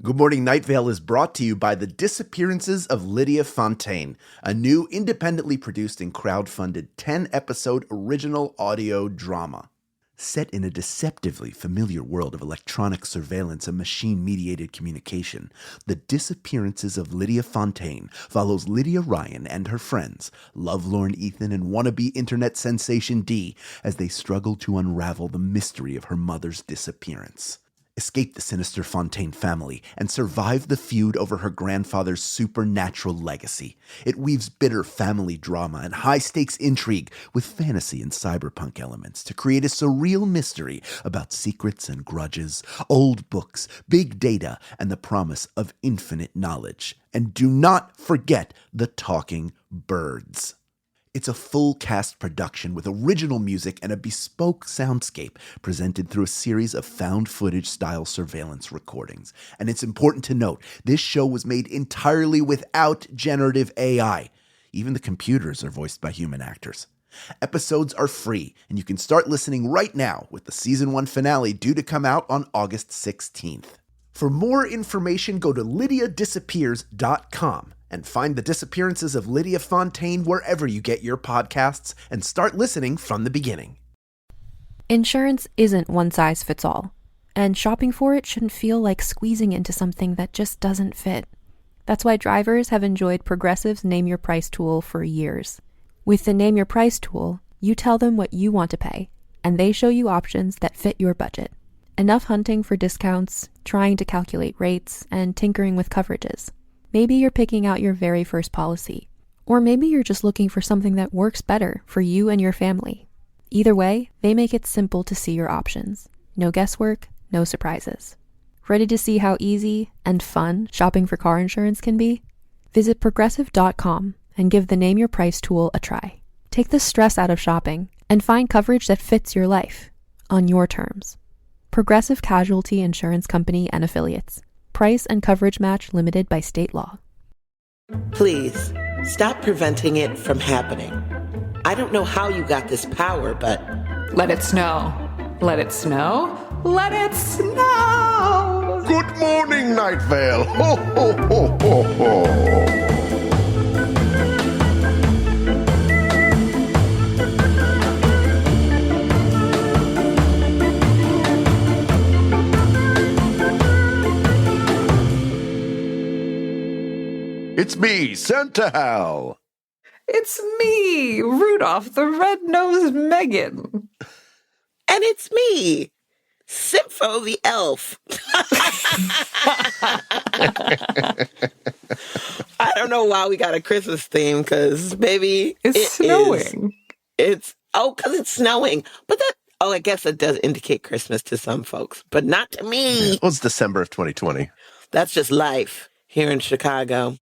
Good Morning Night Vale is brought to you by The Disappearances of Lydia Fontaine, a new independently produced and crowdfunded 10-episode original audio drama. Set in a deceptively familiar world of electronic surveillance and machine-mediated communication, The Disappearances of Lydia Fontaine follows Lydia Ryan and her friends, lovelorn Ethan and wannabe internet sensation Dee, as they struggle to unravel the mystery of her mother's disappearance. Escape the sinister Fontaine family, and survive the feud over her grandfather's supernatural legacy. It weaves bitter family drama and high-stakes intrigue with fantasy and cyberpunk elements to create a surreal mystery about secrets and grudges, old books, big data, and the promise of infinite knowledge. And do not forget the talking birds. It's a full-cast production with original music and a bespoke soundscape presented through a series of found-footage-style surveillance recordings. And it's important to note, this show was made entirely without generative AI. Even the computers are voiced by human actors. Episodes are free, and you can start listening right now with the Season 1 finale due to come out on August 16th. For more information, go to lydiadisappears.com. and find The Disappearances of Lydia Fontaine wherever you get your podcasts and start listening from the beginning. Insurance isn't one size fits all, and shopping for it shouldn't feel like squeezing into something that just doesn't fit. That's why drivers have enjoyed Progressive's Name Your Price tool for years. With the Name Your Price tool, you tell them what you want to pay, and they show you options that fit your budget. Enough hunting for discounts, trying to calculate rates, and tinkering with coverages. Maybe you're picking out your very first policy, or maybe you're just looking for something that works better for you and your family. Either way, they make it simple to see your options. No guesswork, no surprises. Ready to see how easy and fun shopping for car insurance can be? Visit Progressive.com and give the Name Your Price tool a try. Take the stress out of shopping and find coverage that fits your life, on your terms. Progressive Casualty Insurance Company and Affiliates. Price and coverage match limited by state law. Please, stop preventing it from happening. I don't know how you got this power, but... Let it snow. Let it snow. Let it snow! Good morning, Night Vale. Ho, ho, ho, ho, ho. It's me, Santa Hal. It's me, Rudolph the Red-Nosed Megan. And it's me, Sympho the Elf. I don't know why we got a Christmas theme, because, baby, it's snowing. Because it's snowing. But I guess it does indicate Christmas to some folks, but not to me. Well, it's December of 2020. That's just life here in Chicago.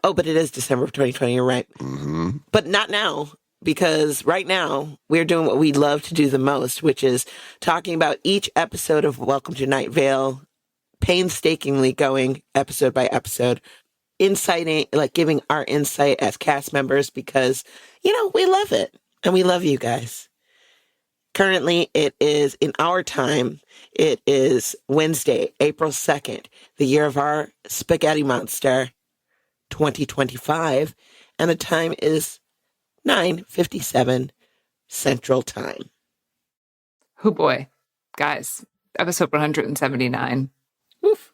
Oh, but it is December of 2020. You're right. Mm-hmm. But not now, because right now we're doing what we love to do the most, which is talking about each episode of Welcome to Night Vale, painstakingly going episode by episode, inciting, like giving our insight as cast members, because, we love it and we love you guys. Currently, it is in our time. It is Wednesday, April 2nd, the year of our spaghetti monster, 2025, and the time is 9:57 Central Time. Oh boy. Guys, episode 179. Oof.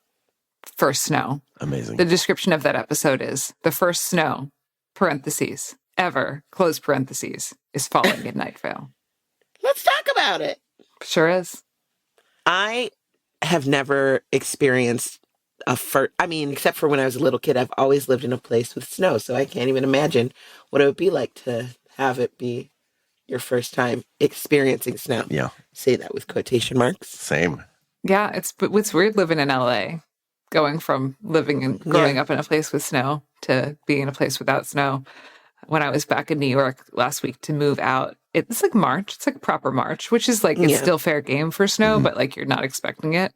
First snow. Amazing. The description of that episode is, the first snow, parentheses, ever, close parentheses, is falling in Night Vale. Let's talk about it. Sure is. I have never experienced except for when I was a little kid, I've always lived in a place with snow, so I can't even imagine what it would be like to have it be your first time experiencing snow. Yeah. Say that with quotation marks. Same. Yeah, it's weird living in LA, going from living and growing up in a place with snow to being in a place without snow. When I was back in New York last week to move out, it's like March. It's like proper March, which is like, it's still fair game for snow, but like you're not expecting it.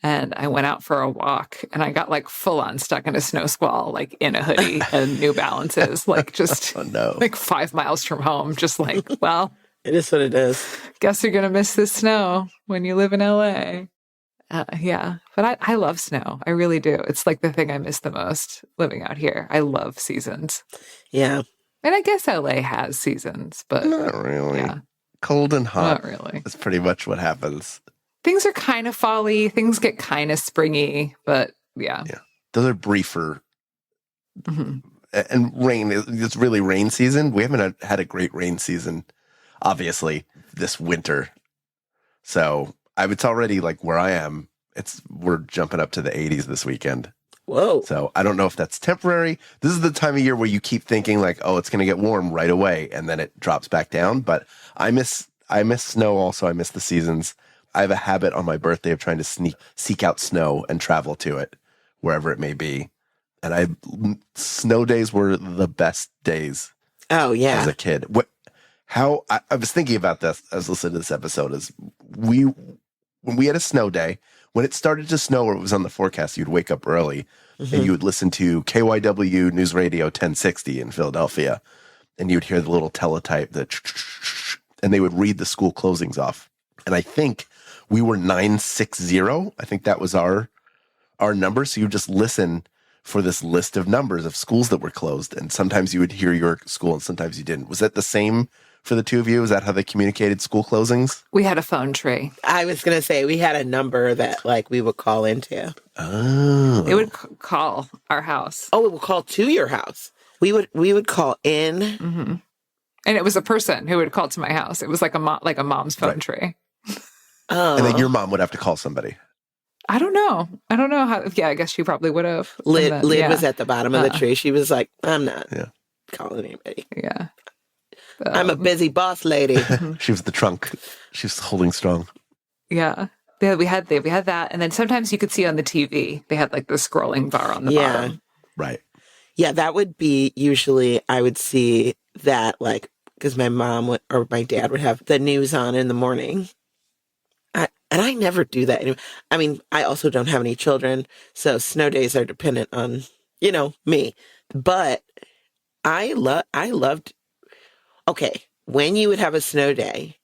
And I went out for a walk and I got like full on stuck in a snow squall, like in a hoodie and New Balances, like just like 5 miles from home. Just like, well, it is what it is. Guess you're going to miss the snow when you live in LA. Yeah. But I love snow. I really do. It's like the thing I miss the most living out here. I love seasons. Yeah. And I guess LA has seasons, but Not really. yeah. Cold and hot. Not really. That's pretty much what happens. Things are kind of fall-y. Things get kind of springy, but yeah. Yeah. Those are briefer. Mm-hmm. And rain, it's really rain season. We haven't had a great rain season, obviously, this winter. So it's already like where I am. We're jumping up to the 80s this weekend. Whoa. So I don't know if that's temporary. This is the time of year where you keep thinking like, oh, it's going to get warm right away. And then it drops back down. But I miss snow also. I miss the seasons. I have a habit on my birthday of trying to seek out snow and travel to it wherever it may be. And snow days were the best days. Oh, yeah. As a kid. I was thinking about this as listening to this episode is when we had a snow day, when it started to snow or it was on the forecast, you'd wake up early and you would listen to KYW News Radio 1060 in Philadelphia, and you'd hear the little teletype, and they would read the school closings off. And I think we were 960. I think that was our number. So you just listen for this list of numbers of schools that were closed. And sometimes you would hear your school and sometimes you didn't. Was that the same for the two of you? Is that how they communicated school closings? We had a phone tree. I was going to say we had a number that like we would call into. Oh. It would call our house. Oh, it would call to your house. We would call in. Mm-hmm. And it was a person who would call to my house. It was like a mom's phone tree. Oh. And then your mom would have to call somebody. I don't know how. Yeah, I guess she probably would have. Lid was at the bottom of the tree. She was like, I'm not calling anybody. Yeah. I'm a busy boss lady. She was the trunk. She was holding strong. Yeah. Yeah, we had that. And then sometimes you could see on the TV, they had like the scrolling bar on the bottom. Right. Yeah, that would be usually, I would see that like, because my mom or my dad would have the news on in the morning. And I never do that anymore. I mean, I also don't have any children, so snow days are dependent on, me. But I loved, okay, when you would have a snow day,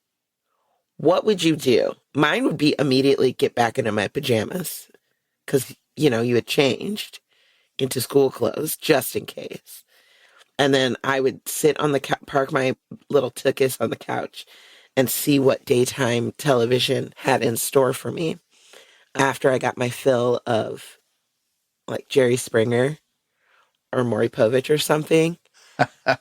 what would you do? Mine would be immediately get back into my pajamas because, you had changed into school clothes just in case. And then I would sit on the park my little tuchus on the couch and see what daytime television had in store for me after I got my fill of like Jerry Springer or Maury Povich or something.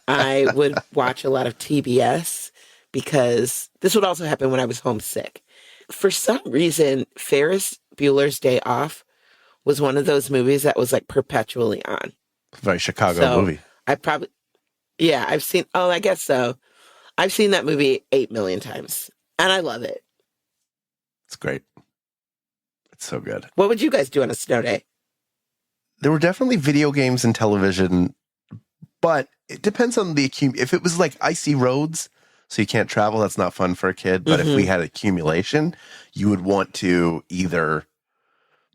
I would watch a lot of TBS because this would also happen when I was homesick. For some reason, Ferris Bueller's Day Off was one of those movies that was like perpetually on. Very Chicago movie. I've seen, I guess so. I've seen that movie 8 million times, and I love it. It's great. It's so good. What would you guys do on a snow day? There were definitely video games and television, but it depends on if it was like icy roads, so you can't travel, that's not fun for a kid. But if we had accumulation, you would want to either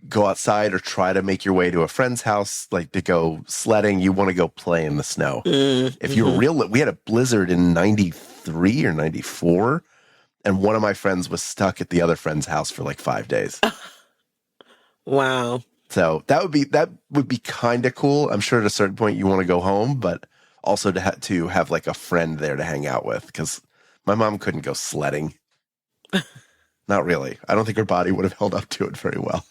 go outside or try to make your way to a friend's house, like to go sledding. You want to go play in the snow. If you're we had a blizzard in 93 or 94, and one of my friends was stuck at the other friend's house for like 5 days. Wow. So that would be kind of cool. I'm sure at a certain point you want to go home, but also to have like a friend there to hang out with, because my mom couldn't go sledding. Not really. I don't think her body would have held up to it very well.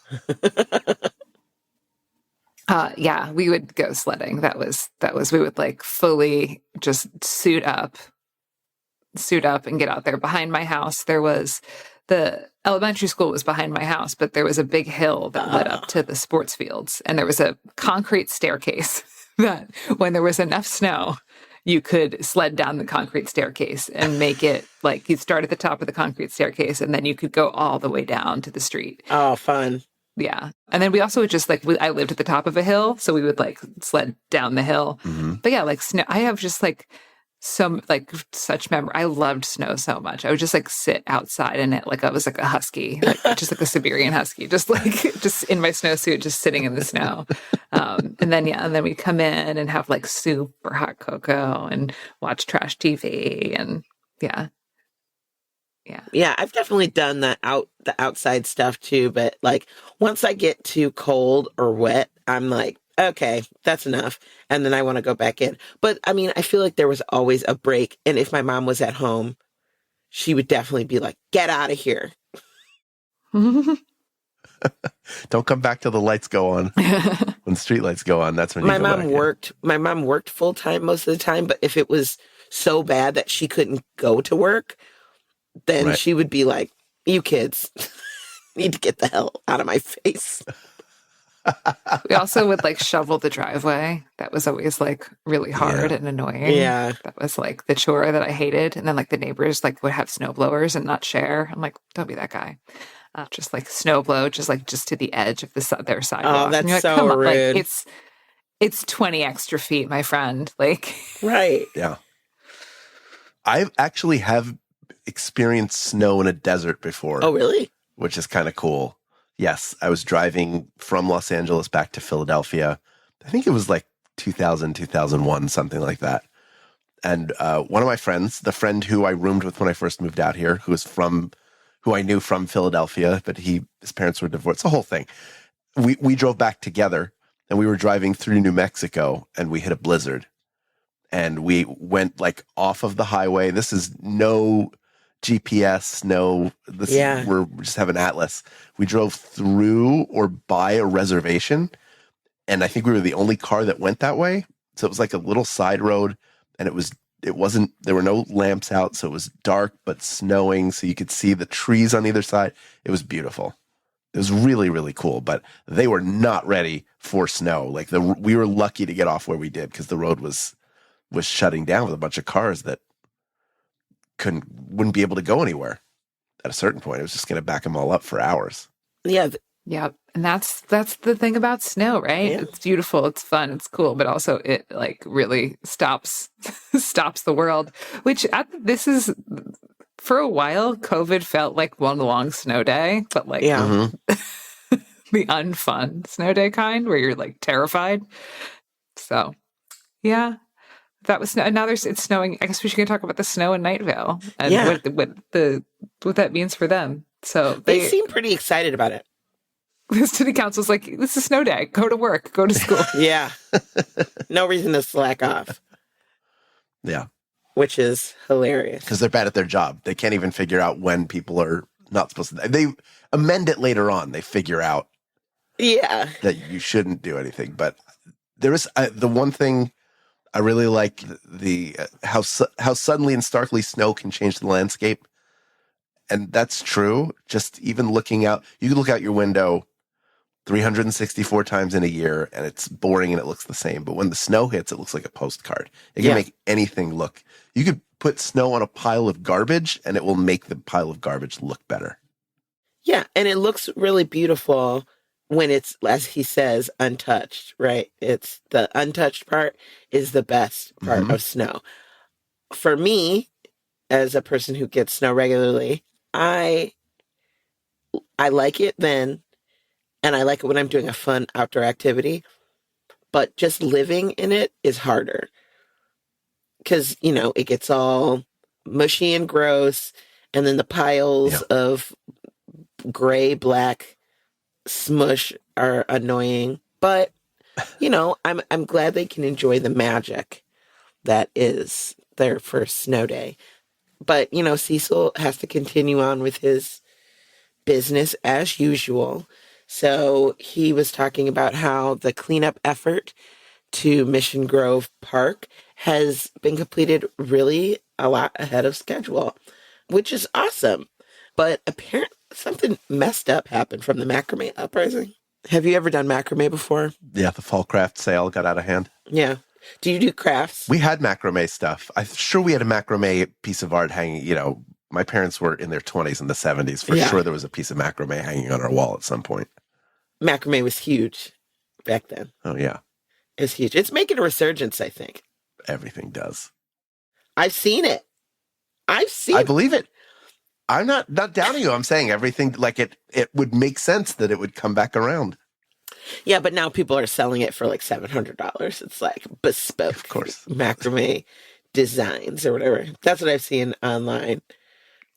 Yeah, we would go sledding. That was we would like fully just suit up and get out there. Behind my house, the elementary school was behind my house, but there was a big hill that led up to the sports fields, and there was a concrete staircase that when there was enough snow, you could sled down the concrete staircase and make it like you'd start at the top of the concrete staircase and then you could go all the way down to the street. Oh, fun. Yeah. And then we also would just I lived at the top of a hill, so we would like sled down the hill. But yeah, like snow, I have just like such memory. I loved snow so much. I would just like sit outside in it like I was like a husky, like just like a Siberian husky, just in my snowsuit, just sitting in the snow. And then we'd come in and have like soup or hot cocoa and watch trash TV, and yeah, Yeah, I've definitely done the outside stuff too, but like once I get too cold or wet, I'm like, okay, that's enough. And then I want to go back in. But I mean, I feel like there was always a break. And if my mom was at home, she would definitely be like, get out of here. Don't come back till the lights go on. When street lights go on, that's when you My go mom back in. worked. My mom worked full time most of the time, but if it was so bad that she couldn't go to work, then Right. she would be like, you kids need to get the hell out of my face. We also would like shovel the driveway. That was always like really hard and annoying. Yeah. That was like the chore that I hated. And then like the neighbors like would have snow blowers and not share. I'm like, don't be that guy. Just like snow blow, just to the edge of their sidewalk. that's and you're like, so come on, rude. like, it's 20 extra feet, my friend. Like, Right. Yeah. I actually have experienced snow in a desert before. Oh, really? Which is kind of cool. Yes, I was driving from Los Angeles back to Philadelphia. I think it was like 2000, 2001, something like that. And one of my friends, the friend who I roomed with when I first moved out here, who I knew from Philadelphia, but his parents were divorced, the whole thing. We drove back together, and we were driving through New Mexico, and we hit a blizzard. And we went like off of the highway. This is no GPS, we're just have an atlas. We drove through or by a reservation, and I think we were the only car that went that way. So it was like a little side road, and there were no lamps out, so it was dark but snowing, so you could see the trees on either side. It was beautiful. It was really, really cool, but they were not ready for snow. Like we were lucky to get off where we did because the road was shutting down with a bunch of cars that wouldn't be able to go anywhere at a certain point. It was just going to back them all up for hours. Yeah. yeah. And that's the thing about snow, right? Yeah. It's beautiful, it's fun, it's cool, but also it like really stops the world, which this is for a while, COVID felt like one long snow day, but like Yeah. the unfun snow day kind where you're like terrified. So yeah. That was and now it's snowing. I guess we should talk about the snow in Night Vale and what that means for them. So They seem pretty excited about it. the city council's like, this is snow day. Go to work. Go to school. Yeah. No reason to slack off. Yeah. Which is hilarious. Because they're bad at their job. They can't even figure out when people are not supposed to. They amend it later on. They figure out that you shouldn't do anything. But there is the one thing I really like how suddenly and starkly snow can change the landscape. And that's true. Just even looking out, you can look out your window 364 times in a year and it's boring and it looks the same. But when the snow hits, it looks like a postcard. It can make anything look. You could put snow on a pile of garbage and it will make the pile of garbage look better. Yeah. And it looks really beautiful when it's, as he says, untouched, right? It's the untouched part is the best part of snow. For me, as a person who gets snow regularly, I like it then, and I like it when I'm doing a fun outdoor activity, but just living in it is harder. Because, it gets all mushy and gross, and then the piles of gray, black smush are annoying, but I'm glad they can enjoy the magic that is their first snow day. But Cecil has to continue on with his business as usual. So he was talking about how the cleanup effort to Mission Grove Park has been completed really a lot ahead of schedule, which is awesome. But apparently something messed up happened from the macrame uprising. Have you ever done macrame before? Yeah, the fall craft sale got out of hand. Yeah. Do you do crafts? We had macrame stuff. I'm sure we had a macrame piece of art hanging. My parents were in their 20s and the 70s. For sure there was a piece of macrame hanging on our wall at some point. Macrame was huge back then. Oh, yeah. It's huge. It's making a resurgence, I think. Everything does. I've seen it. I believe it. I'm not doubting you. I'm saying everything, like it would make sense that it would come back around. Yeah, but now people are selling it for like $700. It's like bespoke, of course, macrame designs or whatever. That's what I've seen online.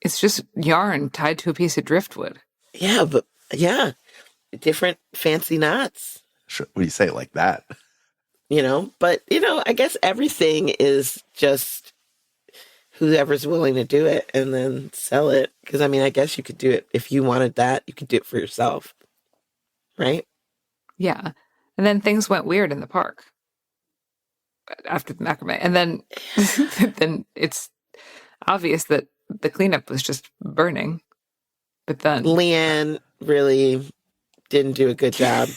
It's just yarn tied to a piece of driftwood. Yeah, but yeah, different fancy knots. Sure. When you say it like that. But I guess everything is just whoever's willing to do it and then sell it. Because I guess you could do it if you wanted that. You could do it for yourself, right? Yeah, and then things went weird in the park after the macrame, and then then it's obvious that the cleanup was just burning. But then Leanne really didn't do a good job.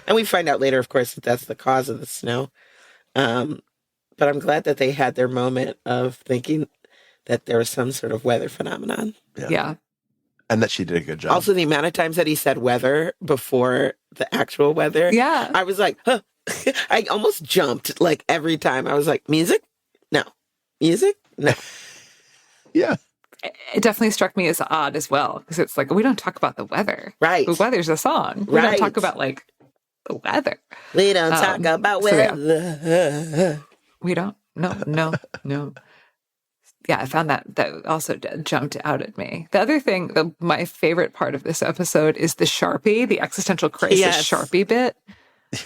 And we find out later, of course, that that's the cause of the snow. But I'm glad that they had their moment of thinking that there was some sort of weather phenomenon. Yeah. And that she did a good job. Also, the amount of times that he said weather before the actual weather. Yeah. I was like, huh. I almost jumped like every time. I was like, music? No. Music? No. Yeah. It definitely struck me as odd as well, because it's like, we don't talk about the weather. Right. The weather's a song. We don't talk about like the weather. We don't talk about weather. We don't. No. Yeah, I found that also jumped out at me. The other thing, my favorite part of this episode is the Sharpie, the existential crisis Sharpie bit.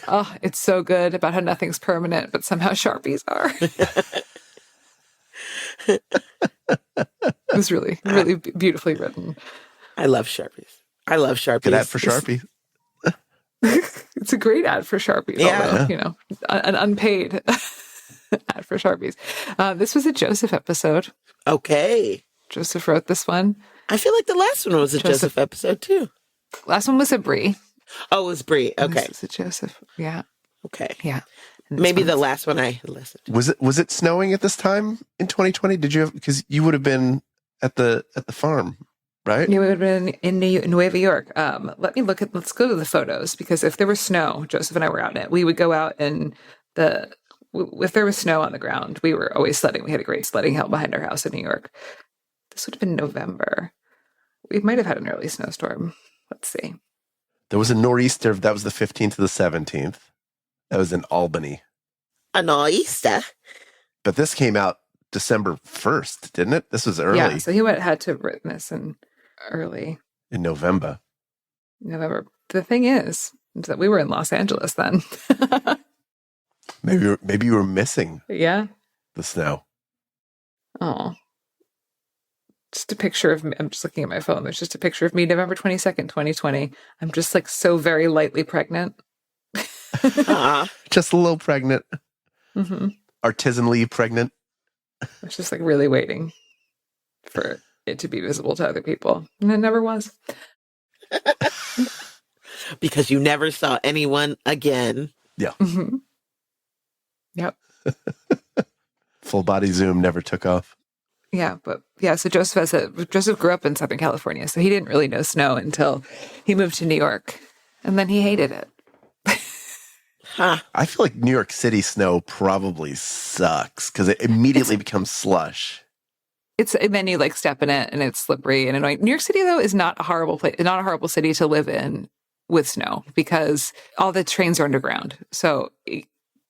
Oh, it's so good about how nothing's permanent, but somehow Sharpies are. It was really, really beautifully written. I love Sharpies. Good ad for Sharpie. It's a great ad for Sharpies, although, an unpaid ad for Sharpies. This was a Joseph episode. Okay. Joseph wrote this one. I feel like the last one was a Joseph episode, too. Last one was a Brie. Oh, it was Brie. Okay. This was a Joseph. Yeah. Okay. Yeah. Maybe the last one I listened to. Was it snowing at this time in 2020? Did you have, because you would have been at the farm, right? You would have been in Nueva York. Let's go to the photos, because if there was snow, Joseph and I were out in it. We would go out if there was snow on the ground, we were always sledding. We had a great sledding hill behind our house in New York. This would have been November. We might have had an early snowstorm. Let's see. There was a nor'easter. That was the 15th to the 17th. That was in Albany. A nor'easter? But this came out December 1st, didn't it? This was early. Yeah, so he had to have written this in early. In November. The thing is that we were in Los Angeles then. Maybe you were missing the snow. Oh. Just a picture of me. I'm just looking at my phone. There's just a picture of me, November 22nd, 2020. I'm just like so very lightly pregnant. Just a little pregnant. Mm-hmm. Artisanally pregnant. I was just like really waiting for it to be visible to other people. And it never was. Because you never saw anyone again. Yeah. Mm-hmm. Yep. Full body zoom never took off. Yeah, so Joseph grew up in Southern California, so he didn't really know snow until he moved to New York, and then he hated it. I feel like New York City snow probably sucks because it immediately becomes slush. And then you like step in it and it's slippery and annoying. New York City though is not a horrible place, not a horrible city to live in with snow because all the trains are underground. So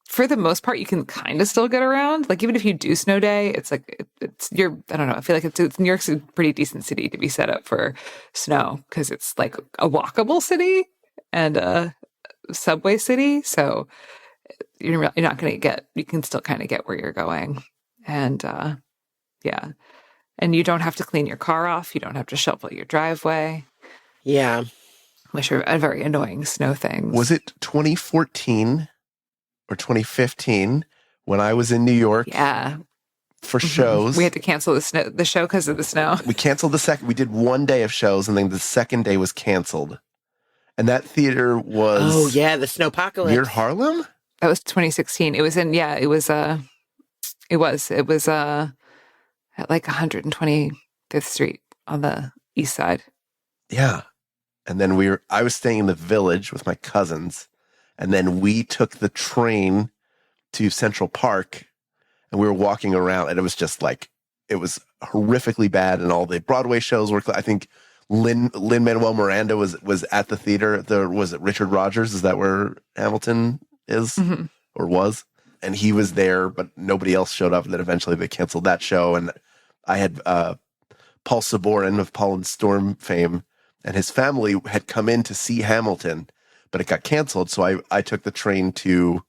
for the most part, you can kind of still get around. Like even if you do snow day, it's like I don't know. I feel like New York's a pretty decent city to be set up for snow because it's like a walkable city and a subway city. So you're not going to you can still kind of get where you're going. And yeah. And you don't have to clean your car off. You don't have to shovel your driveway. Yeah. Which are a very annoying snow things. Was it 2014 or 2015 when I was in New York? Yeah. For shows. We had to cancel the show because of the snow. We canceled we did one day of shows and then the second day was canceled. And that theater was... Oh, yeah, the Snowpocalypse. Near Harlem? That was 2016. It was at like 125th Street on the east side. Yeah. And then I was staying in the Village with my cousins. And then we took the train to Central Park and we were walking around and it was just like, it was horrifically bad. And all the Broadway shows were, I think Lin-Manuel Miranda was at the theater. Was it Richard Rodgers? Is that where Hamilton is or was? And he was there, but nobody else showed up. And then eventually they canceled that show. And I had Paul Saborin of Paul and Storm fame, and his family had come in to see Hamilton, but it got canceled. So I took the train to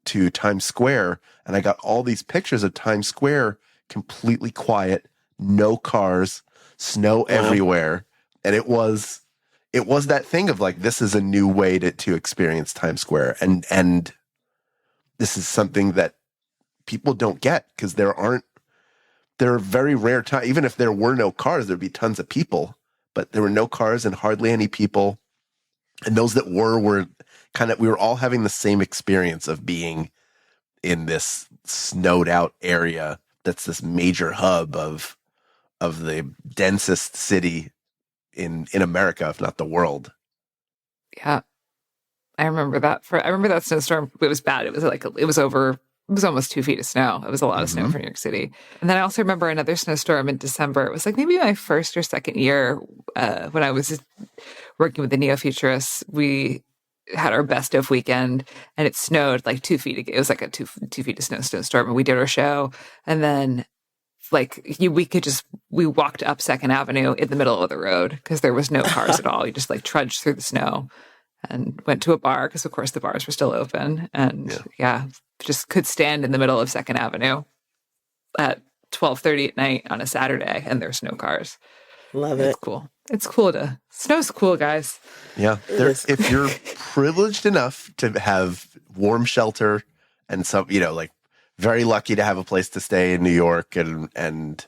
Times Square, and I got all these pictures of Times Square completely quiet, no cars, snow everywhere. And it was that thing of like, this is a new way to experience Times Square. And this is something that people don't get because there are very rare times, even if there were no cars, there'd be tons of people, but there were no cars and hardly any people. And those that were we were all having the same experience of being in this snowed out area that's this major hub of the densest city in America, if not the world. Yeah. I remember that snowstorm. It was bad. It was almost 2 feet of snow. It was a lot of snow for New York City. And then I also remember another snowstorm in December. It was like maybe my first or second year when I was working with the Neo-Futurists. We had our best of weekend, and it snowed like 2 feet. It was like a 2 feet of snowstorm, and we did our show. And then we walked up Second Avenue in the middle of the road because there was no cars at all. You just like trudged through the snow and went to a bar because, of course, the bars were still open. And just could stand in the middle of Second Avenue at 12:30 at night on a Saturday, and there's no cars. Love it. It's cool. It's cool snow's cool, guys. Yeah. If you're privileged enough to have warm shelter and some, like very lucky to have a place to stay in New York and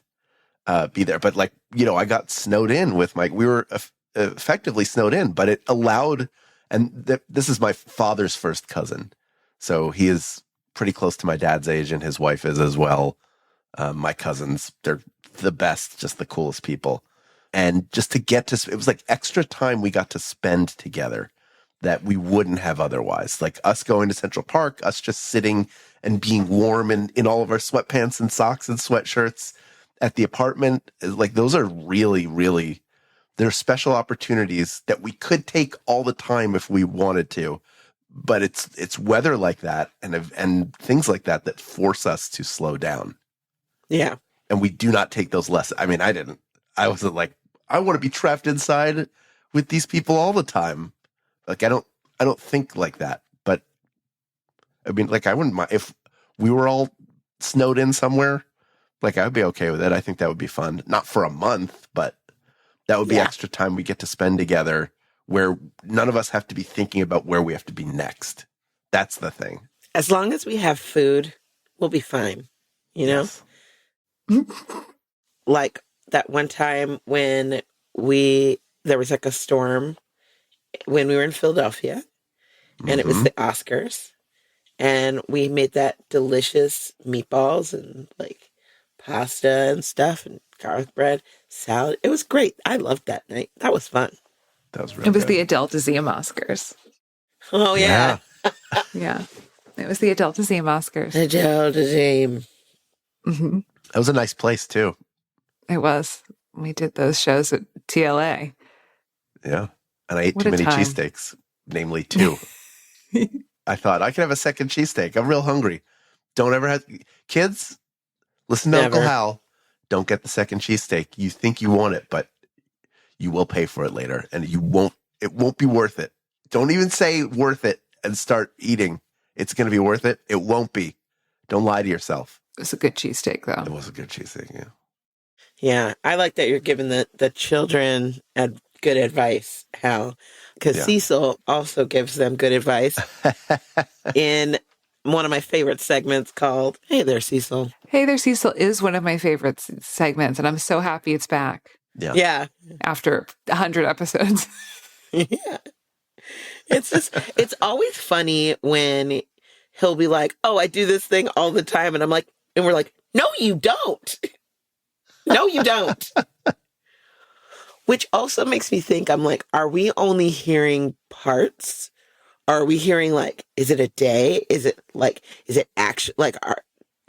be there. But I got snowed in with we were effectively snowed in, but it allowed, and this is my father's first cousin. So he is pretty close to my dad's age, and his wife is as well. My cousins, they're the best, just the coolest people. And just to get to, it was like extra time we got to spend together that we wouldn't have otherwise. Like us going to Central Park, us just sitting and being warm in all of our sweatpants and socks and sweatshirts at the apartment. Like those are really, really, they're special opportunities that we could take all the time if we wanted to. But it's weather like that and things like that force us to slow down. Yeah. And we do not take those lessons. I mean, I didn't. I wasn't like, I want to be trapped inside with these people all the time. Like, I don't think like that. But I mean, like, I wouldn't mind if we were all snowed in somewhere. Like, I'd be okay with it. I think that would be fun. Not for a month, but that would be extra time we get to spend together where none of us have to be thinking about where we have to be next. That's the thing. As long as we have food, we'll be fine. You know? Yes. Like that one time when there was like a storm when we were in Philadelphia, and it was the Oscars, and we made that delicious meatballs and like pasta and stuff and garlic bread, salad. It was great. I loved that night. That was fun. That was really It was good. the Adele Dazeem Oscars. Oh, yeah. Yeah. It was the Adele Dazeem Oscars. Adele Dazeem. Mm-hmm. That was a nice place, too. It was. We did those shows at TLA. Yeah. And I ate What too a many time. cheesesteaks, namely 2. I thought I could have a second cheesesteak. I'm real hungry. Don't ever have kids. Listen to Never. Uncle Hal. Don't get the second cheesesteak. You think you want it, but you will pay for it later, and it won't be worth it. Don't even say worth it and start eating. It's going to be worth it. It won't be. Don't lie to yourself. It was a good cheesesteak, It though. was a good cheesesteak, yeah. Yeah, I like that you're giving the children good advice, Hal, because Yeah. Cecil also gives them good advice in one of my favorite segments called "Hey There, Cecil." Hey There, Cecil is one of my favorite segments, and I'm so happy it's back Yeah. Yeah, after 100 episodes. yeah. It's always funny when he'll be like, "Oh, I do this thing all the time," and we're like, "No, you don't. No, you don't." Which also makes me think, I'm like, are we only hearing parts? Are we hearing like, is it a day? Is it actually like,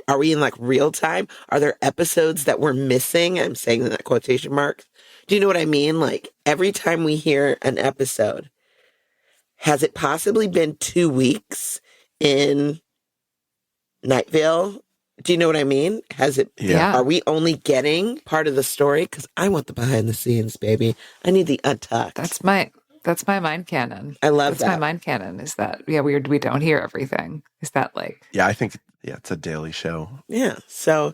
are we in like real time? Are there episodes that we're missing? I'm saying that quotation marks. Do you know what I mean? Like every time we hear an episode, has it possibly been 2 weeks in Night Vale Do you know what I mean? Has it? Yeah. Are we only getting part of the story? Because I want the behind the scenes, baby. I need the untucked. That's my mind canon. I love That's my that. mind canon. Is that we don't hear everything. Is that like Yeah, I think it's a daily show. Yeah. So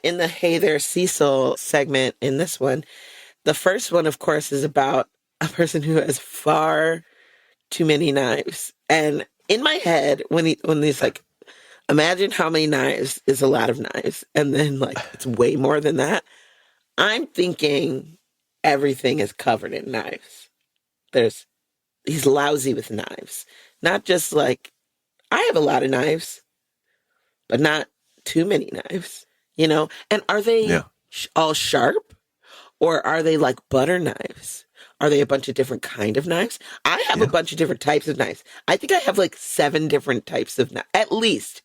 in the Hey There Cecil segment in this one, the first one, of course, is about a person who has far too many knives. And in my head, when he's like, imagine how many knives is a lot of knives. And then like, it's way more than that. I'm thinking everything is covered in knives. He's lousy with knives. Not just like, I have a lot of knives, but not too many knives, And are they all sharp? Or are they like butter knives? Are they a bunch of different kind of knives? I have a bunch of different types of knives. I think I have like 7 different types of knives, at least.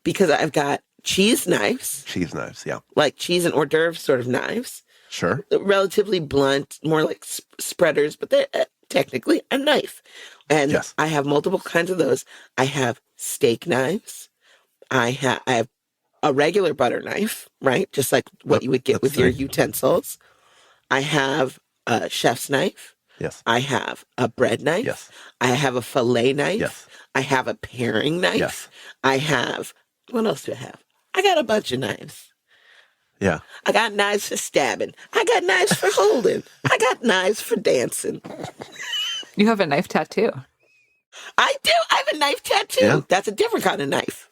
Because I've got cheese knives. Cheese knives, yeah. Like cheese and hors d'oeuvre sort of knives. Sure. Relatively blunt, more like spreaders, but they're technically a knife. And I have multiple kinds of those. I have steak knives. I have a regular butter knife, right? Just like what you would get with your utensils. I have a chef's knife. Yes. I have a bread knife. Yes. I have a fillet knife. Yes. I have a paring knife. Yes. I have, what else do I have? I got a bunch of knives. Yeah. I got knives for stabbing. I got knives for holding. I got knives for dancing. you have a knife tattoo? I do. I have a knife tattoo. Yeah. That's a different kind of knife.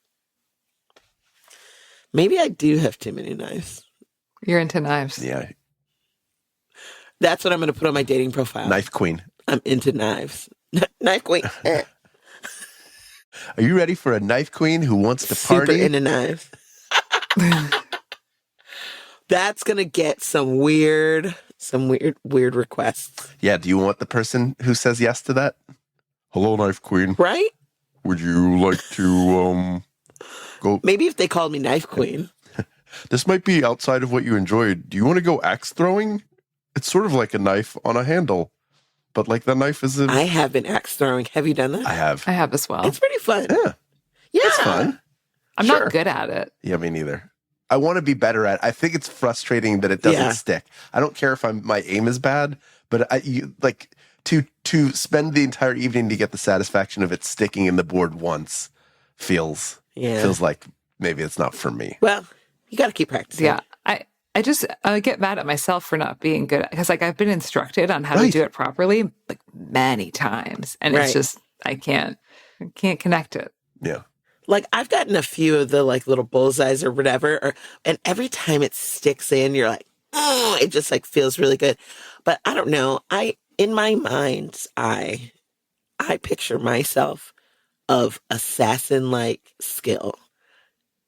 Maybe I do have too many knives. You're into knives. Yeah. That's what I'm going to put on my dating profile. Knife queen. I'm into knives. Knife queen. Are you ready for a knife queen who wants to Super party? into knives. That's going to get some weird requests. Yeah. Do you want the person who says yes to that? Hello, knife queen. Right? Would you like to go? Maybe if they called me knife queen. This might be outside of what you enjoyed. Do you want to go axe throwing? It's sort of like a knife on a handle, but like the knife is I have been axe throwing. Have you done that? I have. I have as well. It's pretty fun. Yeah. Yeah. It's fun. I'm Sure. not good at it. Yeah, me neither. I want to be better at it. I think it's frustrating that it doesn't stick. I don't care if my aim is bad, but to spend the entire evening to get the satisfaction of it sticking in the board once feels like maybe it's not for me. Well, you got to keep practicing. Yeah. I get mad at myself for not being good because like I've been instructed on how to do it properly like many times, and it's just I can't connect it. Yeah. Like I've gotten a few of the like little bullseyes or whatever, and every time it sticks in, you're like, oh, it just like feels really good. But I don't know. In my mind, I picture myself of assassin-like skill,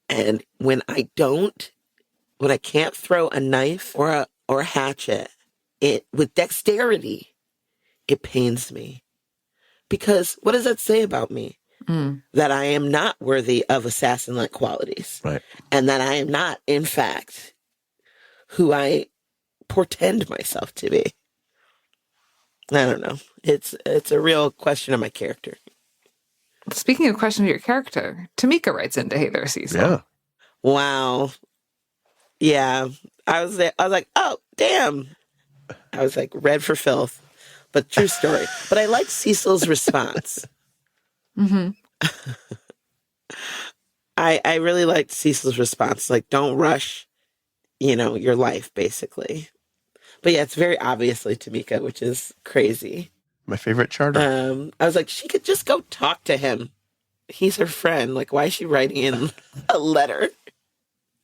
and when I can't throw a knife or a hatchet with dexterity, it pains me. Because what does that say about me? That I am not worthy of assassin-like qualities. Right. And that I am not, in fact, who I portend myself to be. I don't know. It's a real question of my character. Speaking of question of your character, Tamika writes into Hey There, Cecil. Yeah. Wow. Yeah. I was like, oh, damn. I was like, red for filth. But true story. But I like Cecil's response. Mm-hmm. I really liked Cecil's response. Like, don't rush, your life, basically. But yeah, it's very obviously Tamika, which is crazy. My favorite charter. I was like, she could just go talk to him. He's her friend. Like, why is she writing in a letter?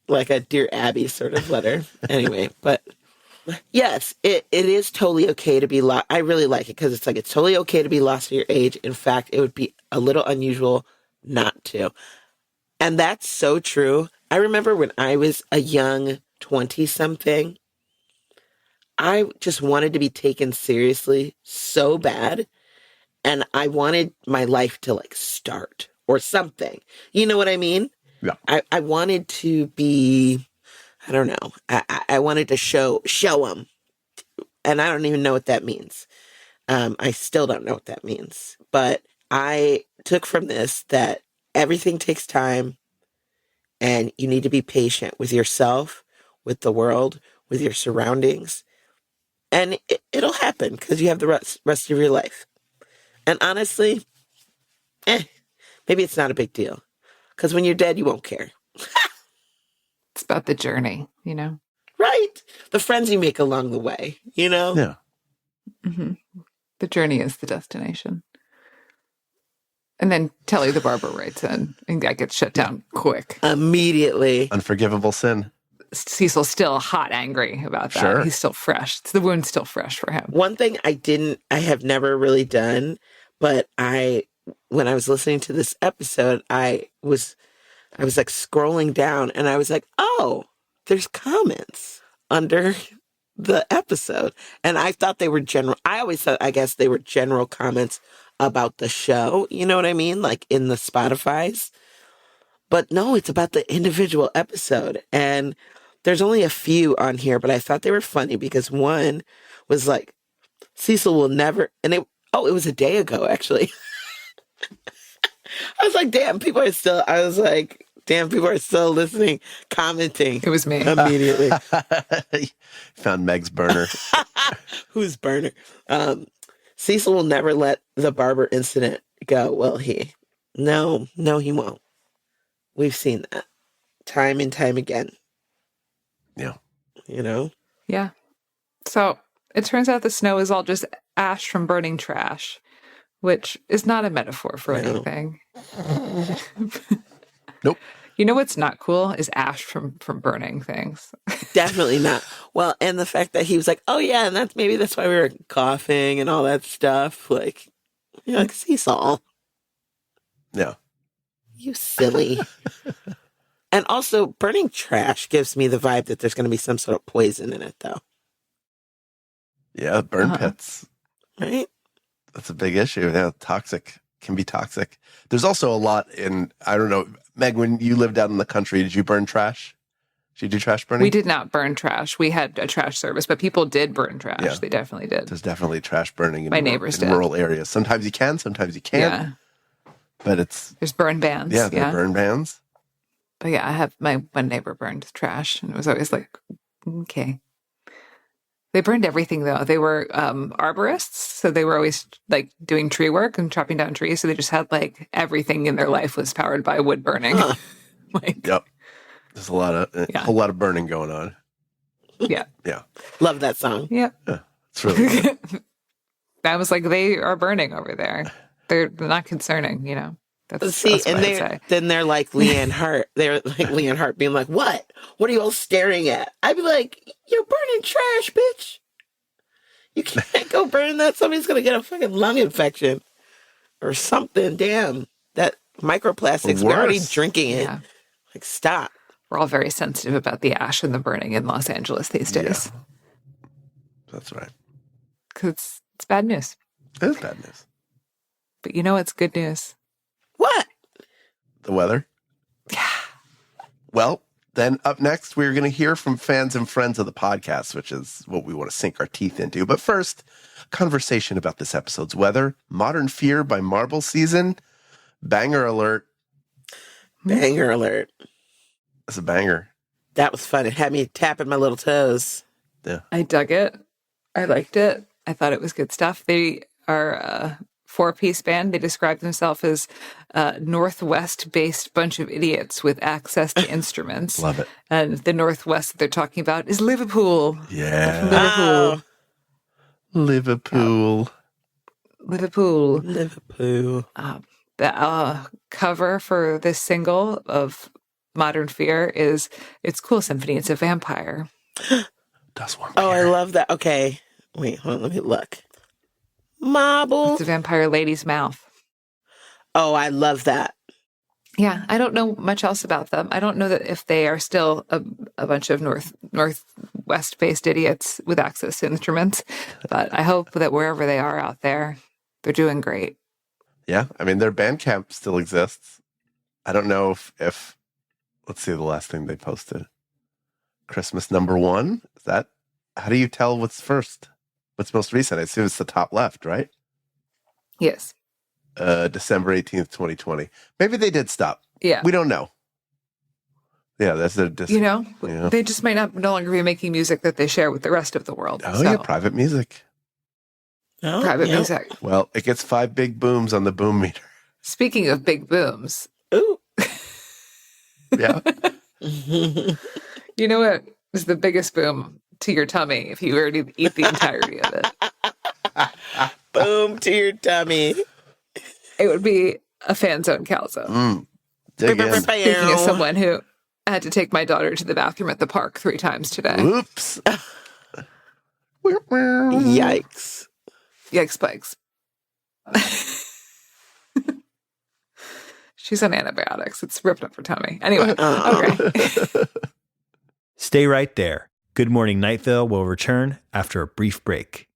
Like a Dear Abby sort of letter. Anyway, but yes, it is totally okay to be lost. I really like it because it's like, it's totally okay to be lost at your age. In fact, it would be a little unusual not to. And that's so true. I remember when I was a young 20-something, I just wanted to be taken seriously so bad. And I wanted my life to like start or something. You know what I mean? Yeah. I wanted to be, I don't know. I wanted to show them. And I don't even know what that means. I still don't know what that means. But I took from this that everything takes time And you need to be patient with yourself, with the world, with your surroundings. And it'll happen because you have the rest of your life. And honestly, maybe it's not a big deal. Because when you're dead, you won't care. It's about the journey, you know? Right? The friends you make along the way, you know? Yeah. Mm-hmm. The journey is the destination. And then Telly the barber writes in, and that gets shut down quick. Immediately. Unforgivable sin. Cecil's still hot angry about that. Sure. He's still fresh. The wound's still fresh for him. One thing I have never really done, but when I was listening to this episode, I was like scrolling down and I was like, oh, there's comments under the episode. And I thought they were I always thought, I guess they were general comments about the show. You know what I mean? Like in the Spotify's. But no, it's about the individual episode. And there's only a few on here, but I thought they were funny because one was like, Cecil will never, and it was a day ago, actually. I was like, damn, people are still listening, commenting. It was me. Immediately. Found Meg's burner. Who's burner? Cecil will never let the barber incident go, will he? No, he won't. We've seen that time and time again. Yeah. You know? Yeah. So it turns out the snow is all just ash from burning trash, which is not a metaphor for anything. Nope. You know what's not cool is ash from burning things. Definitely not. Well, and the fact that he was like, oh yeah, and that's why we were coughing and all that stuff. Like, you're like, Cecil. Yeah. You silly. And also, burning trash gives me the vibe that there's going to be some sort of poison in it, though. Yeah, burn pits. Right? That's a big issue. Yeah, can be toxic. There's also a lot I don't know, Meg, when you lived out in the country, did you burn trash? Did you do trash burning? We did not burn trash. We had a trash service, but people did burn trash. Yeah. They definitely did. There's definitely trash burning in, My neighbors in did. rural areas. Sometimes you can, sometimes you can't. Yeah. But there's burn bans. Yeah, there are burn bans. But yeah, I have one neighbor burned trash, and it was always like, okay. They burned everything though. They were arborists, so they were always like doing tree work and chopping down trees. So they just had like everything in their life was powered by wood burning. Huh. Yep, there's a whole lot of burning going on. Yeah, yeah. Love that song. Yeah, it's really good. I was like, they are burning over there. They're not concerning, you know. That's and they're like Leanne Hart. They're like Leanne Hart being like, what? What are you all staring at? I'd be like, you're burning trash, bitch. You can't go burn that. Somebody's going to get a fucking lung infection or something. Damn. That microplastics, we're already drinking it. Yeah. Like, stop. We're all very sensitive about the ash and the burning in Los Angeles these days. Yeah. That's right. Because it's bad news. It is bad news. But you know what's good news? What? The weather? Yeah. Well, then up next, we're going to hear from fans and friends of the podcast, which is what we want to sink our teeth into. But first, conversation about this episode's weather. Modern Fear by Marble Season. Banger alert. Banger alert. That's a banger. That was fun. It had me tapping my little toes. Yeah. I dug it. I liked it. I thought it was good stuff. They are a 4-piece band. They describe themselves as a Northwest-based bunch of idiots with access to instruments. Love it. And the Northwest that they're talking about is Liverpool. Yeah. Liverpool. Liverpool. Liverpool. Liverpool. The cover for this single of Modern Fear is It's Cool Symphony. It's a vampire. Does one. Oh, I love that. Okay. Wait, hold on. Let me look. Marble. It's a vampire lady's mouth. Oh, I love that. Yeah, I don't know much else about them. I don't know that if they are still a bunch of Northwest-based idiots with access to instruments, but I hope that wherever they are out there, they're doing great. Yeah, I mean, their Bandcamp still exists. I don't know if let's see the last thing they posted. Christmas #1? Is that, how do you tell what's first? What's most recent? I assume it's the top left, right? Yes. December 18th, 2020. Maybe they did stop. Yeah. We don't know. Yeah, that's their Yeah. They just might no longer be making music that they share with the rest of the world. Oh, yeah, private music. Oh, Private yeah. music. Well, it gets 5 big booms on the boom meter. Speaking of big booms, Ooh. Yeah. you know what is the biggest boom to your tummy if you were to eat the entirety of it? Boom to your tummy. It would be a FanZone Calzone. Dig in. Speaking of someone who had to take my daughter to the bathroom at the park 3 times today. Oops. Yikes. Yikes spikes. She's on antibiotics. It's ripped up her tummy. Anyway, okay. Stay right there. Good Morning Night Vale will return after a brief break.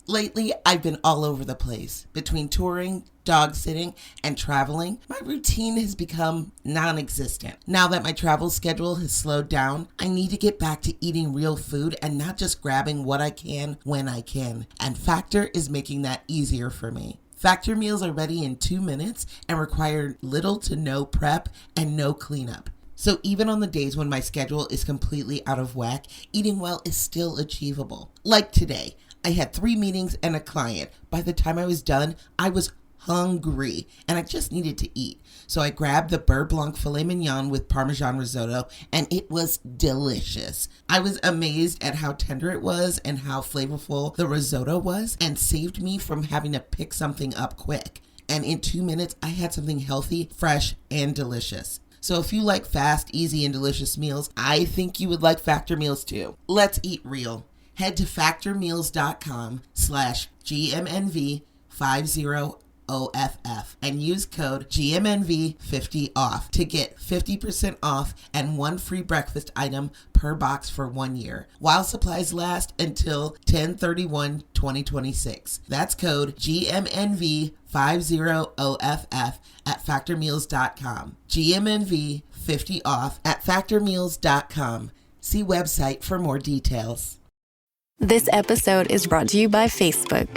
Lately, I've been all over the place. Between touring, dog sitting, and traveling, my routine has become non-existent. Now that my travel schedule has slowed down, I need to get back to eating real food and not just grabbing what I can when I can. And Factor is making that easier for me. Factor meals are ready in 2 minutes and require little to no prep and no cleanup. So even on the days when my schedule is completely out of whack, eating well is still achievable. Like today, I had 3 meetings and a client. By the time I was done, I was hungry and I just needed to eat. So I grabbed the Beurre Blanc filet mignon with Parmesan risotto and it was delicious. I was amazed at how tender it was and how flavorful the risotto was and saved me from having to pick something up quick. And in 2 minutes, I had something healthy, fresh, and delicious. So if you like fast, easy, and delicious meals, I think you would like Factor meals too. Let's eat real. Head to factormeals.com/GMNV50OFF and use code GMNV50OFF to get 50% off and 1 free breakfast item per box for 1 year, while supplies last until 10/31/2026. That's code GMNV50OFF at factormeals.com. GMNV50OFF at factormeals.com. See website for more details. This episode is brought to you by Facebook.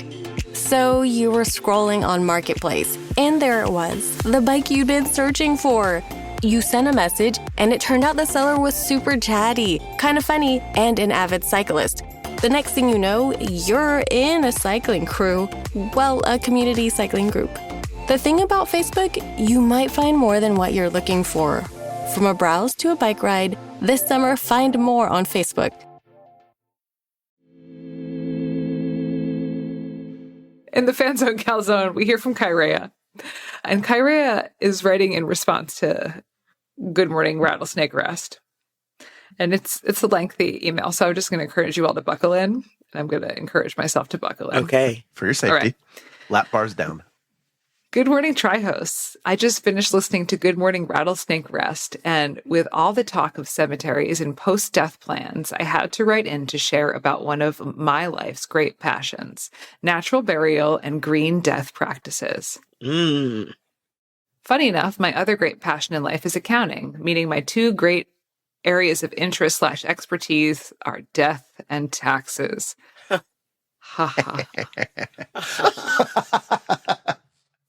So you were scrolling on Marketplace, and there it was, the bike you'd been searching for. You sent a message, and it turned out the seller was super chatty, kind of funny, and an avid cyclist. The next thing you know, you're in a cycling crew. Well, a community cycling group. The thing about Facebook, you might find more than what you're looking for. From a browse to a bike ride, this summer find more on Facebook. In the FanZone Calzone, we hear from Kyrea. And Kyrea is writing in response to Good Morning Rattlesnake Rest. And it's a lengthy email, so I'm just going to encourage you all to buckle in. And I'm going to encourage myself to buckle in. Okay. For your safety. Right. Lap bars down. Good morning, Tri-hosts. I just finished listening to Good Morning Rattlesnake Rest, and with all the talk of cemeteries and post-death plans, I had to write in to share about one of my life's great passions, natural burial and green death practices. Funny enough, my other great passion in life is accounting, meaning my 2 great areas of interest / expertise are death and taxes. Ha ha.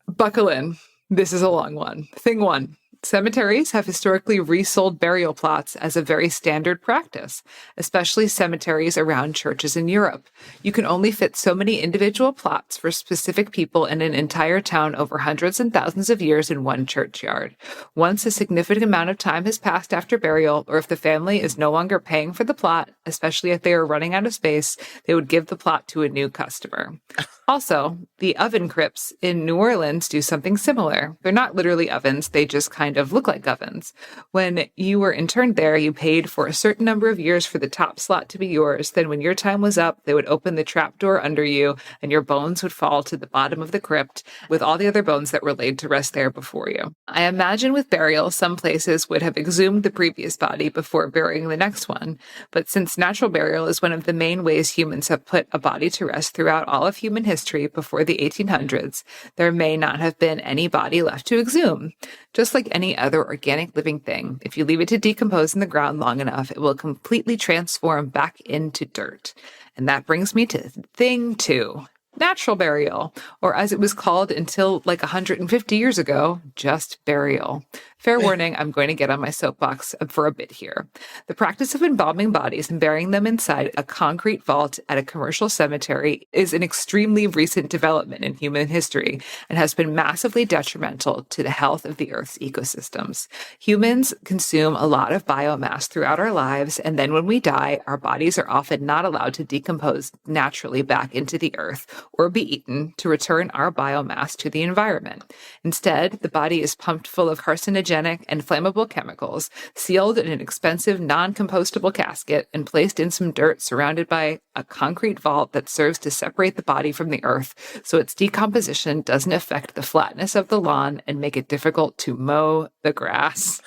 Buckle in. This is a long one. Thing 1. Cemeteries have historically resold burial plots as a very standard practice, especially cemeteries around churches in Europe. You can only fit so many individual plots for specific people in an entire town over hundreds and thousands of years in one churchyard. Once a significant amount of time has passed after burial, or if the family is no longer paying for the plot, especially if they are running out of space, they would give the plot to a new customer. Also, the oven crypts in New Orleans do something similar. They're not literally ovens, they just kind of look like ovens. When you were interned there, you paid for a certain number of years for the top slot to be yours. Then when your time was up, they would open the trapdoor under you and your bones would fall to the bottom of the crypt with all the other bones that were laid to rest there before you. I imagine with burial, some places would have exhumed the previous body before burying the next one. But since natural burial is one of the main ways humans have put a body to rest throughout all of human history before the 1800s, there may not have been any body left to exhume. Just like any other organic living thing, if you leave it to decompose in the ground long enough, it will completely transform back into dirt. And that brings me to thing 2. Natural burial, or as it was called until like 150 years ago, just burial. Fair warning, I'm going to get on my soapbox for a bit here. The practice of embalming bodies and burying them inside a concrete vault at a commercial cemetery is an extremely recent development in human history and has been massively detrimental to the health of the Earth's ecosystems. Humans consume a lot of biomass throughout our lives, and then when we die, our bodies are often not allowed to decompose naturally back into the earth or be eaten to return our biomass to the environment. Instead, the body is pumped full of carcinogenic and flammable chemicals, sealed in an expensive non-compostable casket, and placed in some dirt surrounded by a concrete vault that serves to separate the body from the earth so its decomposition doesn't affect the flatness of the lawn and make it difficult to mow the grass.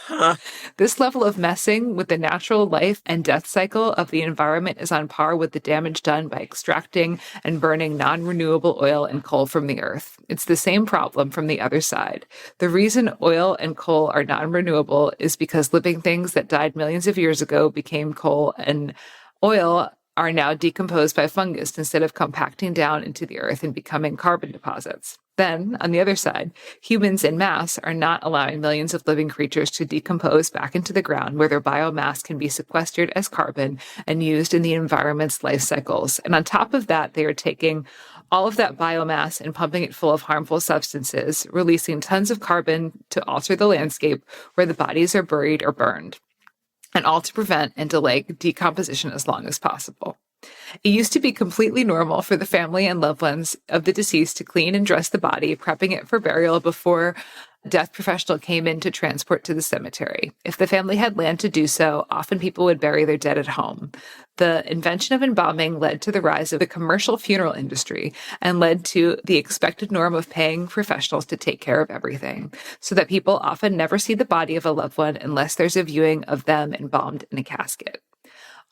This level of messing with the natural life and death cycle of the environment is on par with the damage done by extracting and burning non-renewable oil and coal from the earth. It's the same problem from the other side. The reason oil and coal are non-renewable is because living things that died millions of years ago became coal, and oil are now decomposed by fungus instead of compacting down into the earth and becoming carbon deposits. Then, on the other side, humans en masse are not allowing millions of living creatures to decompose back into the ground where their biomass can be sequestered as carbon and used in the environment's life cycles. And on top of that, they are taking all of that biomass and pumping it full of harmful substances, releasing tons of carbon to alter the landscape where the bodies are buried or burned, and all to prevent and delay decomposition as long as possible. It used to be completely normal for the family and loved ones of the deceased to clean and dress the body, prepping it for burial before a death professional came in to transport to the cemetery. If the family had land to do so, often people would bury their dead at home. The invention of embalming led to the rise of the commercial funeral industry and led to the expected norm of paying professionals to take care of everything, so that people often never see the body of a loved one unless there's a viewing of them embalmed in a casket.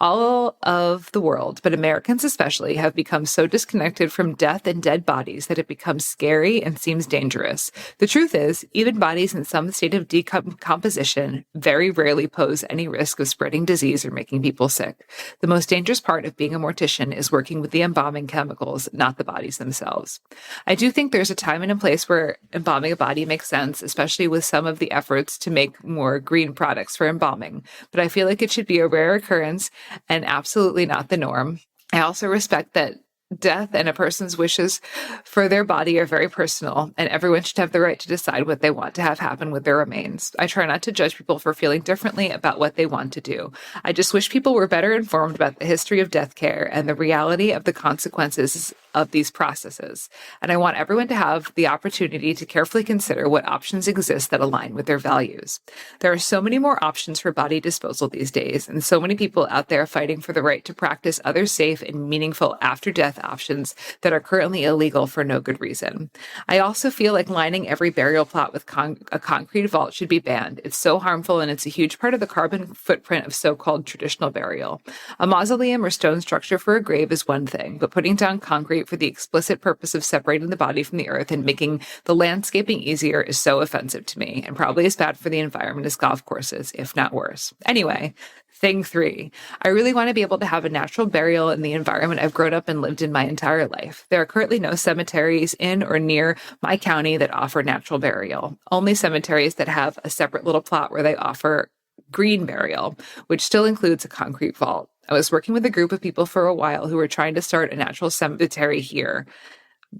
All of the world, but Americans especially, have become so disconnected from death and dead bodies that it becomes scary and seems dangerous. The truth is, even bodies in some state of decomposition very rarely pose any risk of spreading disease or making people sick. The most dangerous part of being a mortician is working with the embalming chemicals, not the bodies themselves. I do think there's a time and a place where embalming a body makes sense, especially with some of the efforts to make more green products for embalming, but I feel like it should be a rare occurrence and absolutely not the norm. I also respect that death and a person's wishes for their body are very personal, and everyone should have the right to decide what they want to have happen with their remains. I try not to judge people for feeling differently about what they want to do. I just wish people were better informed about the history of death care and the reality of the consequences of these processes. And I want everyone to have the opportunity to carefully consider what options exist that align with their values. There are so many more options for body disposal these days, and so many people out there fighting for the right to practice other safe and meaningful after-death options that are currently illegal for no good reason. I also feel like lining every burial plot with a concrete vault should be banned. It's so harmful, and it's a huge part of the carbon footprint of so-called traditional burial. A mausoleum or stone structure for a grave is one thing, but putting down concrete for the explicit purpose of separating the body from the earth and making the landscaping easier is so offensive to me, and probably as bad for the environment as golf courses, if not worse. Anyway, thing 3. I really want to be able to have a natural burial in the environment I've grown up and lived in my entire life. There are currently no cemeteries in or near my county that offer natural burial. Only cemeteries that have a separate little plot where they offer green burial, which still includes a concrete vault. I was working with a group of people for a while who were trying to start a natural cemetery here,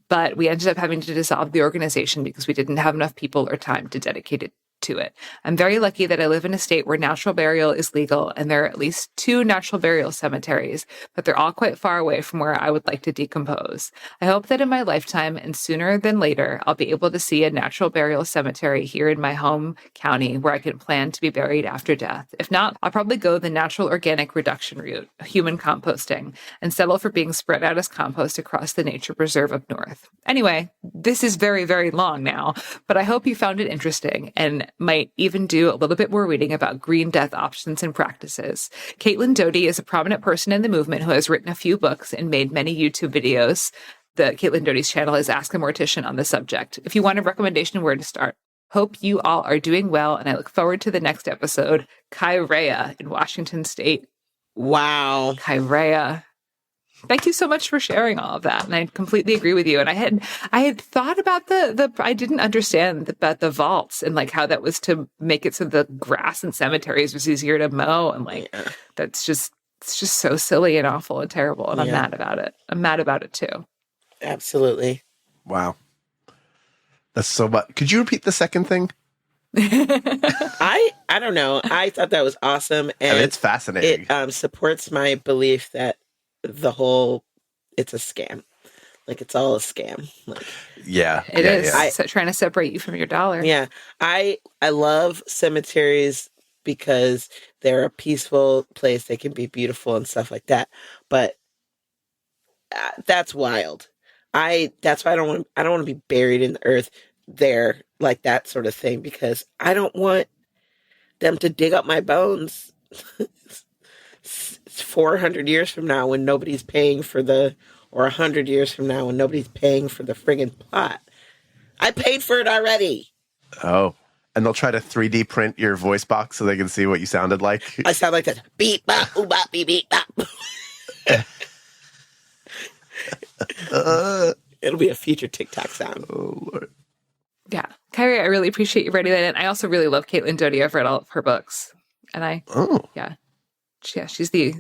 but we ended up having to dissolve the organization because we didn't have enough people or time to dedicate it to it. I'm very lucky that I live in a state where natural burial is legal, and there are at least 2 natural burial cemeteries, but they're all quite far away from where I would like to decompose. I hope that in my lifetime, and sooner than later, I'll be able to see a natural burial cemetery here in my home county where I can plan to be buried after death. If not, I'll probably go the natural organic reduction route, human composting, and settle for being spread out as compost across the nature preserve up north. Anyway, this is very, very long now, but I hope you found it interesting and might even do a little bit more reading about green death options and practices. Caitlin Doty is a prominent person in the movement who has written a few books and made many YouTube videos. The Caitlin Doty's channel is Ask a Mortician on the subject. If you want a recommendation where to start. Hope you all are doing well, and I look forward to the next episode. Kairea in Washington State. Wow. Kairea. Thank you so much for sharing all of that. And I completely agree with you. And I had thought about I didn't understand about the vaults and like how that was to make it so the grass in cemeteries was easier to mow. And like, it's just so silly and awful and terrible. And I'm mad about it. I'm mad about it too. Absolutely. Wow. That's so much. Could you repeat the second thing? I don't know. I thought that was awesome. And it's fascinating. It supports my belief that it's a scam. Like, it's all a scam. Like, it is. Trying to separate you from your dollar. Yeah. I love cemeteries because they're a peaceful place. They can be beautiful and stuff like that. But that's wild. That's why I don't want to be buried in the earth there, like that sort of thing, because I don't want them to dig up my bones 400 years from now when nobody's paying for or 100 years from now when nobody's paying for the friggin' plot. I paid for it already. Oh, and they'll try to 3D print your voice box so they can see what you sounded like. I sound like that. Beep, bop, ooh, bop, beep, beep, bop. It'll be a future TikTok sound. Oh, Lord. Yeah. Kyrie, I really appreciate you writing that in. I also really love Caitlin Doty. I've read all of her books. And she's the,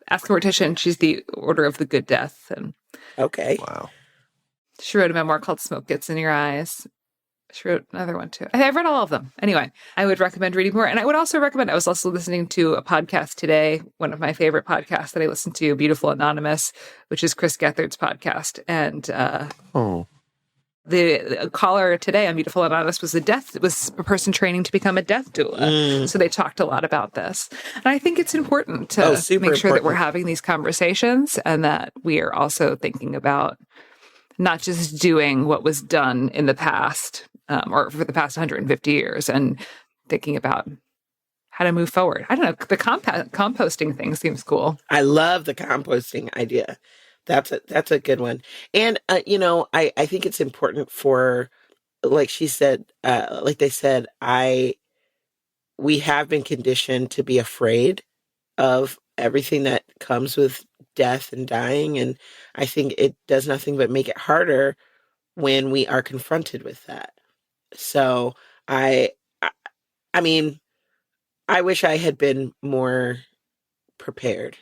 Ask a Mortician. She's the Order of the Good Death. And okay. Wow. She wrote a memoir called Smoke Gets in Your Eyes. She wrote another one too. I've read all of them. Anyway, I would recommend reading more. And I would also recommend, I was also listening to a podcast today, one of my favorite podcasts that I listen to, Beautiful Anonymous, which is Chris Gethard's podcast. And the caller today on Beautiful Anonymous was a person training to become a death doula. So they talked a lot about this. And I think it's important to make sure that we're having these conversations and that we are also thinking about not just doing what was done in the past or for the past 150 years and thinking about how to move forward. I don't know. The composting thing seems cool. I love the composting idea. That's a good one. And, I think it's important for, like she said, like they said, we have been conditioned to be afraid of everything that comes with death and dying. And I think it does nothing but make it harder when we are confronted with that. So I mean, I wish I had been more prepared.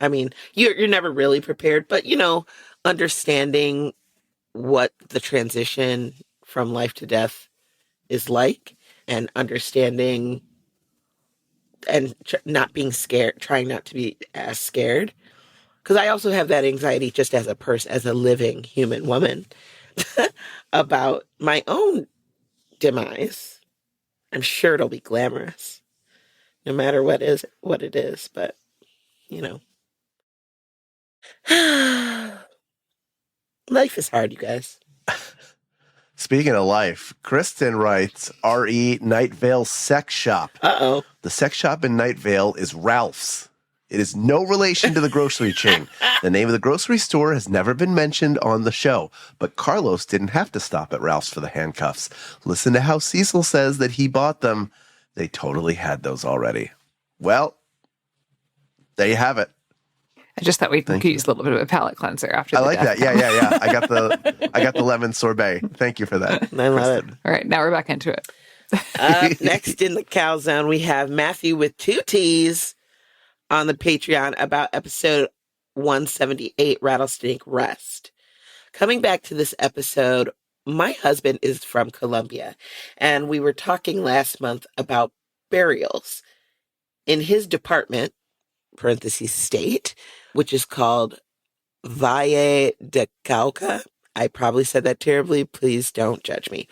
I mean, you're never really prepared, but, understanding what the transition from life to death is like and understanding and not being scared, trying not to be as scared. Because I also have that anxiety just as a person, as a living human woman about my own demise. I'm sure it'll be glamorous no matter what it is, but life is hard, you guys. Speaking of life, Kristen writes, R.E. Night Vale Sex Shop. Uh-oh. The sex shop in Night Vale is Ralph's. It is no relation to the grocery chain. The name of the grocery store has never been mentioned on the show, but Carlos didn't have to stop at Ralph's for the handcuffs. Listen to how Cecil says that he bought them. They totally had those already. Well, there you have it. I just thought we could use a little bit of a palate cleanser after. I like that. Yeah. I got the lemon sorbet. Thank you for that. I love it. All right, now we're back into it. Next in the Calzone, we have Matthew with 2 T's on the Patreon about episode 178, Rattlesnake Rest. Coming back to this episode, my husband is from Colombia, and we were talking last month about burials. In his department, parentheses state, which is called Valle de Cauca. I probably said that terribly. Please don't judge me.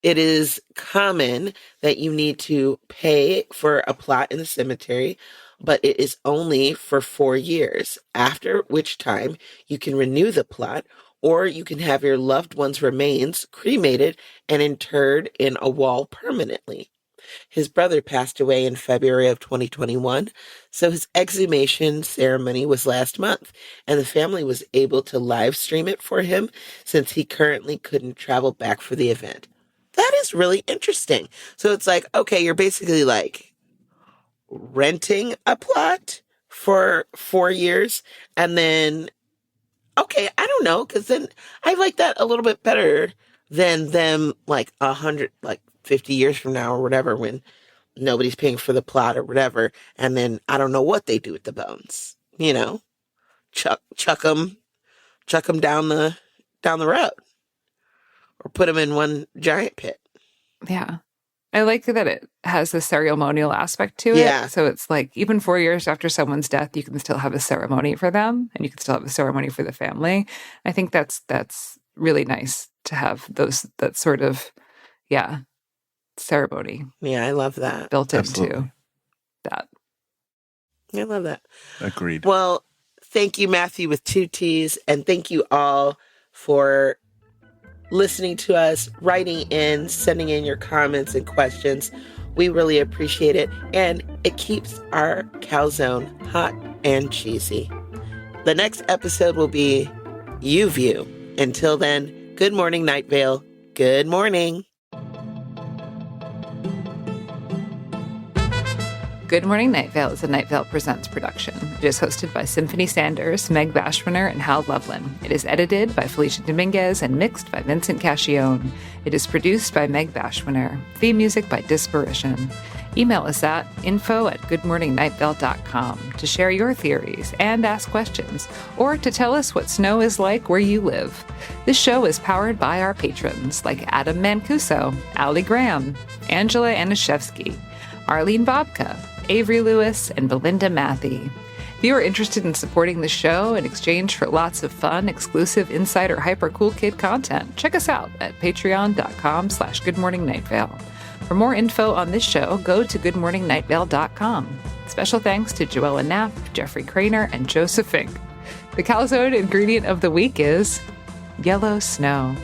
It is common that you need to pay for a plot in the cemetery, but it is only for 4 years, after which time you can renew the plot, or you can have your loved one's remains cremated and interred in a wall permanently. His brother passed away in February of 2021, so his exhumation ceremony was last month, and the family was able to live stream it for him since he currently couldn't travel back for the event. That is really interesting. So it's like, okay, you're basically like renting a plot for 4 years. And then, okay, I don't know, because then I like that a little bit better than them like 50 years from now or whatever, when nobody's paying for the plot or whatever. And then I don't know what they do with the bones, chuck them down the road, or put them in one giant pit. Yeah. I like that it has a ceremonial aspect to it. Yeah. So it's like even 4 years after someone's death, you can still have a ceremony for them, and you can still have a ceremony for the family. I think that's really nice to have that sort of, ceremony. Yeah, I love that. Built Absolutely. into that. I love that. Agreed. Well, thank you, Matthew, with 2 T's, and thank you all for listening to us, writing in, sending in your comments and questions. We really appreciate it, and it keeps our calzone hot and cheesy. The next episode will be You View. Until then, good morning, Night Vale. Good morning. Good Morning Night Vale is a Night Vale Presents production. It is hosted by Symphony Sanders, Meg Bashwiner, and Hal Lublin. It is edited by Felicia Dominguez and mixed by Vincent Cacchione. It is produced by Meg Bashwiner. Theme music by Disparition. Email us at info@goodmorningnightVale.com to share your theories and ask questions, or to tell us what snow is like where you live. This show is powered by our patrons like Adam Mancuso, Ali Graham, Angela Anishevsky, Arlene Bobka, Avery Lewis, and Belinda Matthey. If you are interested in supporting the show in exchange for lots of fun, exclusive, insider, hyper cool kid content, check us out at patreon.com/goodmorningnightVale. For more info on this show, go to goodmorningnightVale.com. Special thanks to Joella Knapp, Jeffrey Craner, and Joseph Fink. The calzone ingredient of the week is yellow snow.